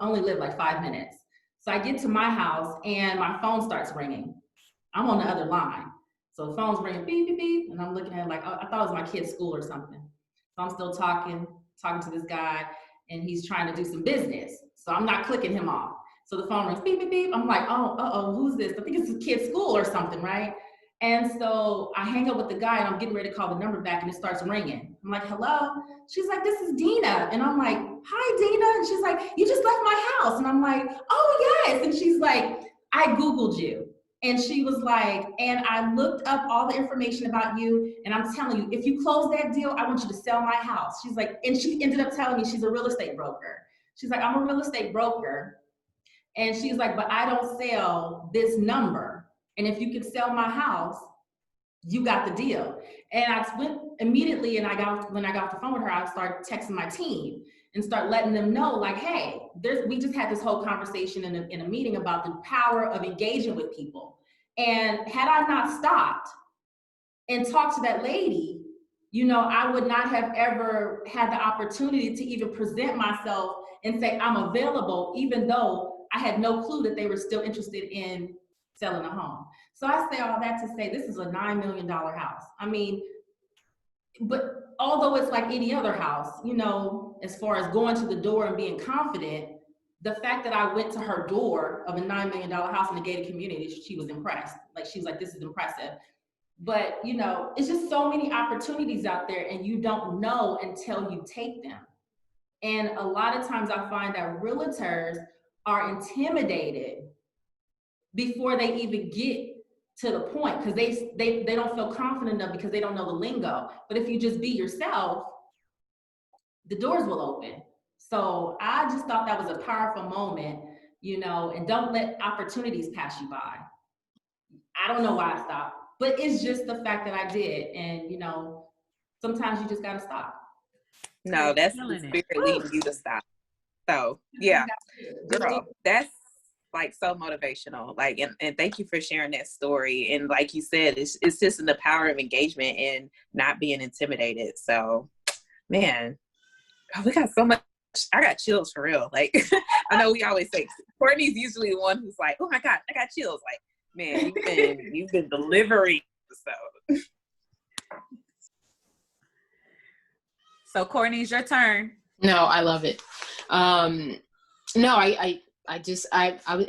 only live like 5 minutes. So I get to my house and my phone starts ringing. I'm on the other line. So the phone's ringing, beep, beep, beep. And I'm looking at it like, I thought it was my kid's school or something. So I'm still talking to this guy. And he's trying to do some business. So I'm not clicking him off. So the phone rings, beep, beep, beep. I'm like, oh, who's this? I think it's a kid's school or something, right? And so I hang up with the guy and I'm getting ready to call the number back and it starts ringing. I'm like, hello? She's like, this is Dina. And I'm like, hi, Dina. And she's like, you just left my house. And I'm like, oh, yes. And she's like, I Googled you. And she was like, and I looked up all the information about you. And I'm telling you, if you close that deal, I want you to sell my house. She's like, and she ended up telling me she's a real estate broker. She's like, I'm a real estate broker. And she's like, but I don't sell this number. And if you could sell my house, you got the deal. And I went immediately, and when I got off the phone with her, I started texting my team and start letting them know, like, hey, we just had this whole conversation in a meeting about the power of engaging with people. And had I not stopped and talked to that lady, I would not have ever had the opportunity to even present myself and say I'm available, even though I had no clue that they were still interested in selling a home. So I say all that to say this is a $9 million house. I mean, but although it's like any other house, you know, as far as going to the door and being confident, the fact that I went to her door of a $9 million house in a gated community, she was impressed. Like, she was like, this is impressive. But, you know, it's just so many opportunities out there, and you don't know until you take them. And a lot of times I find that realtors are intimidated before they even get to the point, because they don't feel confident enough because they don't know the lingo. But if you just be yourself, the doors will open. So I just thought that was a powerful moment, you know, and don't let opportunities pass you by. I don't know why I stopped, but it's just the fact that I did. And, you know, sometimes you just got to stop. No, that's the spirit leading you to stop. So, yeah, girl, that's like so motivational. Like, and thank you for sharing that story. And like you said, it's just in the power of engagement and not being intimidated. So, man, we got so much. I got chills for real. Like, I know we always say Courtney's usually the one who's like, oh my God, I got chills. Like, man, you've been delivering. So, so Courtney's your turn. No, I love it. No, it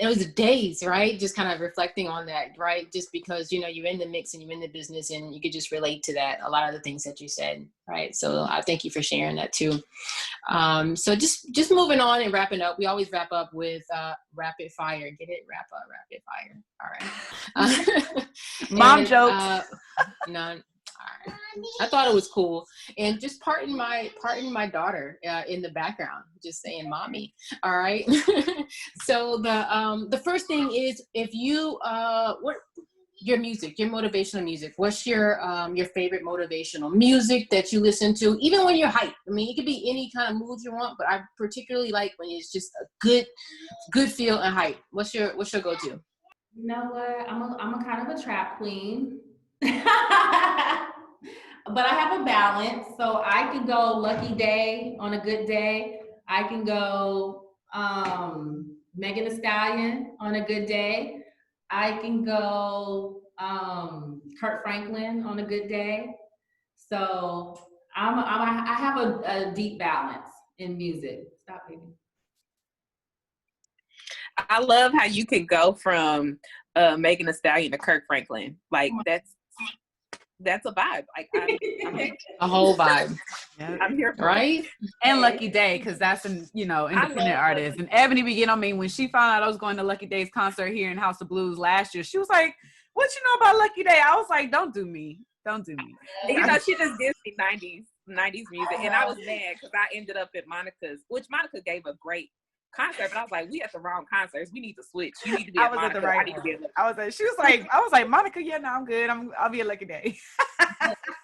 was days, right? Just kind of reflecting on that, right? Just because, you know, you're in the mix and you're in the business and you could just relate to that, a lot of the things that you said, right? So I thank you for sharing that too. So just moving on and wrapping up. We always wrap up with rapid fire. Get it? Wrap up, rapid fire. All right. Mom jokes. None. All right. I thought it was cool, and just pardon my daughter in the background, just saying "mommy." All right. So the first thing is, if you what your music, your motivational music. What's your favorite motivational music that you listen to, even when you're hyped? I mean, it could be any kind of mood you want, but I particularly like when it's just a good feel and hype. What's your go-to? You know what? I'm a kind of a trap queen. But I have a balance, so I can go Lucky Day on a good day. I can go Megan Thee Stallion on a good day. I can go Kurt Franklin on a good day. So I have a deep balance in music. Stop, baby. I love how you can go from Megan Thee Stallion to Kirk Franklin. Like, that's a vibe. Like, I'm a whole vibe. Yeah. I'm here for right. And Lucky Day, because that's an independent artist. And Ebony began on me when she found out I was going to Lucky Day's concert here in House of Blues last year. She was like, "What you know about Lucky Day?" I was like, "Don't do me. Don't do me." And, you know, she just gives me 90s music, and I was mad because I ended up at Monica's, which Monica gave a great concert, but I was like, we at the wrong concerts. We need to switch. You need to be at Monica. At the right. I was like, Monica, yeah, no, I'm good. I'll be a Lucky Day.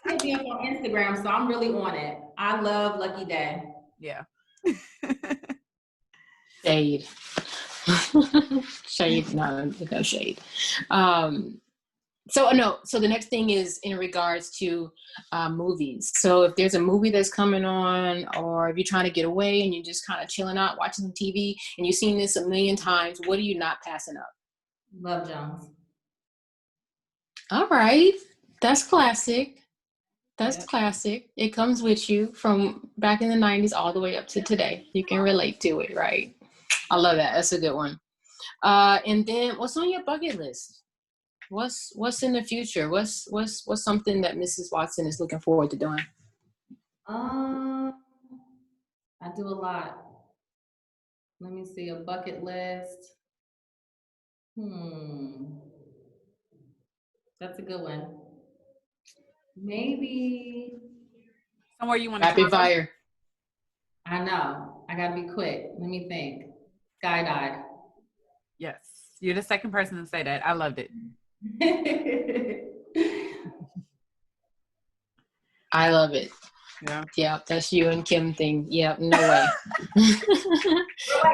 Hit me up on Instagram, so I'm really on it. I love Lucky Day. Yeah. Shade. Shade, no shade. So the next thing is in regards to movies. So if there's a movie that's coming on, or if you're trying to get away and you're just kind of chilling out, watching some TV, and you've seen this a million times, what are you not passing up? Love Jones. All right. That's classic. Classic. It comes with you from back in the 90s all the way up to today. You can relate to it, right? I love that. That's a good one. And then what's on your bucket list? What's in the future? What's something that Mrs. Watson is looking forward to doing? I do a lot. Let me see, a bucket list. That's a good one. Maybe somewhere you want to rapid fire. I know. I gotta be quick. Let me think. Skydive. Yes, you're the second person to say that. I loved it. I love it. Yeah, that's you and Kim thing. Yeah, no way.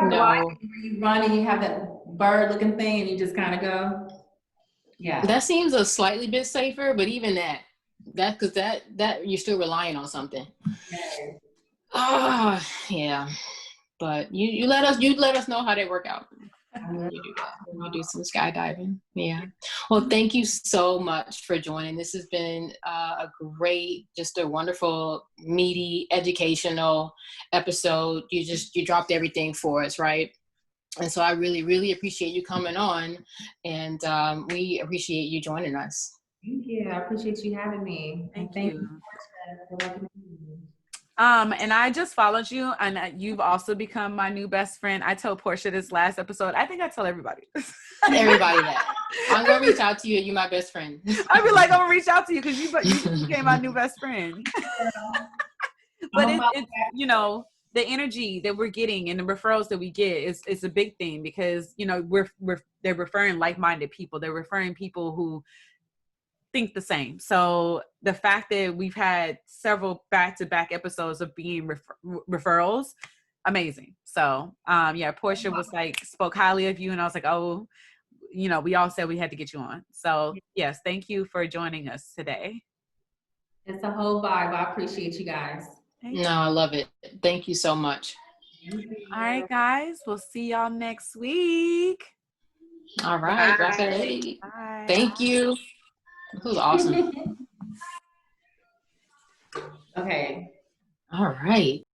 No. You run and you have that bird looking thing and you just kind of go. Yeah. That seems a slightly bit safer, but even that because that you're still relying on something. Yeah. But you let us know how they work out. You do that. You do some skydiving. Yeah. Well, thank you so much for joining. This has been a great, just a wonderful, meaty, educational episode. You dropped everything for us, right? And so I really, really appreciate you coming on, and we appreciate you joining us. Thank you. I appreciate you having me. Thank Thank you. you for letting me. And I just followed you, and you've also become my new best friend. I told Portia this last episode. I think I tell everybody. Everybody that. I'm going to reach out to you. You're my best friend. I'd be like, I'm going to reach out to you because you became my new best friend. But it's, you know, the energy that we're getting and the referrals that we get is a big thing because, you know, they're referring like-minded people. They're referring people who think the same. So the fact that we've had several back-to-back episodes of being referrals, amazing. So yeah, Portia was like, spoke highly of you, and I was like, oh, you know, we all said we had to get you on. So yes, thank you for joining us today. It's a whole vibe. I appreciate you guys. No, I love it. Thank you so much. All right, guys, we'll see y'all next week. All right. Bye. Thank you. This was awesome. Okay. All right.